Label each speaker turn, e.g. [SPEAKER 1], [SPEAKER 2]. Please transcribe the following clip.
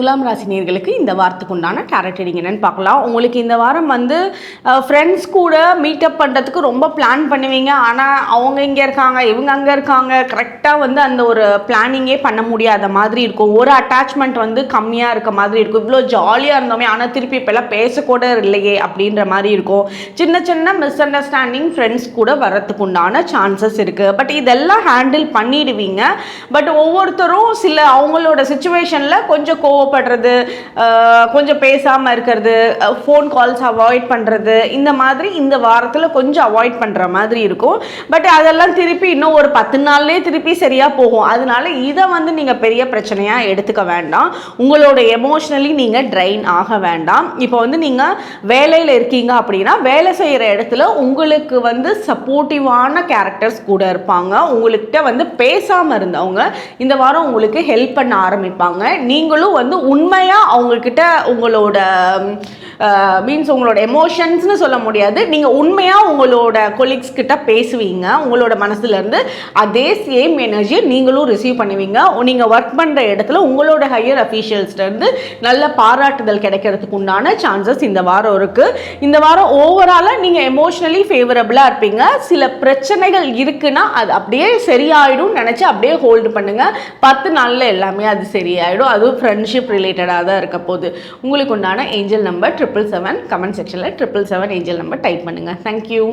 [SPEAKER 1] துலாம் ராசினியர்களுக்கு இந்த வாரத்துக்கு உண்டான டேரட் ரீடிங் என்னன்னு பார்க்கலாம். உங்களுக்கு இந்த வாரம் வந்து ஃப்ரெண்ட்ஸ் கூட மீட்டப் பண்ணுறதுக்கு ரொம்ப பிளான் பண்ணுவீங்க. ஆனால் அவங்க இங்கே இருக்காங்க, இவங்க அங்கே இருக்காங்க, கரெக்டாக வந்து அந்த ஒரு பிளானிங்கே பண்ண முடியாத மாதிரி இருக்கும். ஒரு அட்டாச்மெண்ட் வந்து கம்மியாக இருக்க மாதிரி இருக்கும். இவ்வளோ ஜாலியாக இருந்தோமே, ஆனால் திருப்பி இப்போல்லாம் பேசக்கூட இல்லையே அப்படின்ற மாதிரி இருக்கும். சின்ன சின்ன மிஸ் அண்டர்ஸ்டாண்டிங் ஃப்ரெண்ட்ஸ் கூட வரத்துக்கு உண்டான சான்சஸ் இருக்குது. பட் இதெல்லாம் ஹேண்டில் பண்ணிடுவீங்க. பட் ஒவ்வொருத்தரும் சில அவங்களோட சுச்சுவேஷனில் கொஞ்சம் படுறது, கொஞ்சம் பேசாமல் இருக்கிறது, ஃபோன் கால்ஸ் அவாய்ட் பண்ணுறது, இந்த மாதிரி இந்த வாரத்தில் கொஞ்சம் அவாய்ட் பண்ணுற மாதிரி இருக்கும். பட் அதெல்லாம் திருப்பி இன்னும் ஒரு 10 நாள்லேயே திருப்பி சரியாக போகும். அதனால இதை வந்து நீங்கள் பெரிய பிரச்சனையாக எடுத்துக்க வேண்டாம். உங்களோட எமோஷ்னலி நீங்கள் ட்ரைன் ஆக வேண்டாம். இப்போ வந்து நீங்கள் வேலையில் இருக்கீங்க அப்படின்னா வேலை செய்கிற இடத்துல உங்களுக்கு வந்து சப்போர்ட்டிவான கேரக்டர்ஸ் கூட இருப்பாங்க. உங்கள்கிட்ட வந்து பேசாமல் இருந்தவங்க இந்த வாரம் உங்களுக்கு ஹெல்ப் பண்ண ஆரம்பிப்பாங்க. நீங்களும் வந்து உண்மையாக அவங்கக்கிட்ட உங்களோட மீன்ஸ் உங்களோட எமோஷன்ஸ்னு சொல்ல முடியாது, நீங்கள் உண்மையாக உங்களோட கொலீக்ஸ் கிட்ட பேசுவீங்க. உங்களோட மனசுலேருந்து அதே சேம் எனர்ஜியை நீங்களும் ரிசீவ் பண்ணுவீங்க. நீங்கள் ஒர்க் பண்ணுற இடத்துல உங்களோட ஹையர் அஃபீஷியல்ஸ்லேருந்து நல்ல பாராட்டுதல் கிடைக்கிறதுக்கு உண்டான சான்சஸ் இந்த வாரம் இருக்குது. இந்த வாரம் ஓவராலாக நீங்கள் எமோஷ்னலி ஃபேவரபுளாக இருப்பீங்க. சில பிரச்சனைகள் இருக்குன்னா அது அப்படியே சரியாயிடும் நினச்சி அப்படியே ஹோல்டு பண்ணுங்கள். 10 நாளில் எல்லாமே அது சரியாயிடும். அதுவும் ஃப்ரெண்ட்ஷிப் ரிலேட்டடாக தான் இருக்க போகுது. உங்களுக்கு உண்டான ஏஞ்சல் நம்பர் 777. கமெண்ட் செக்ஷனில் 777 ஏஞ்சல் நம்பர் டைப் பண்ணுங்கள். தேங்க்யூ.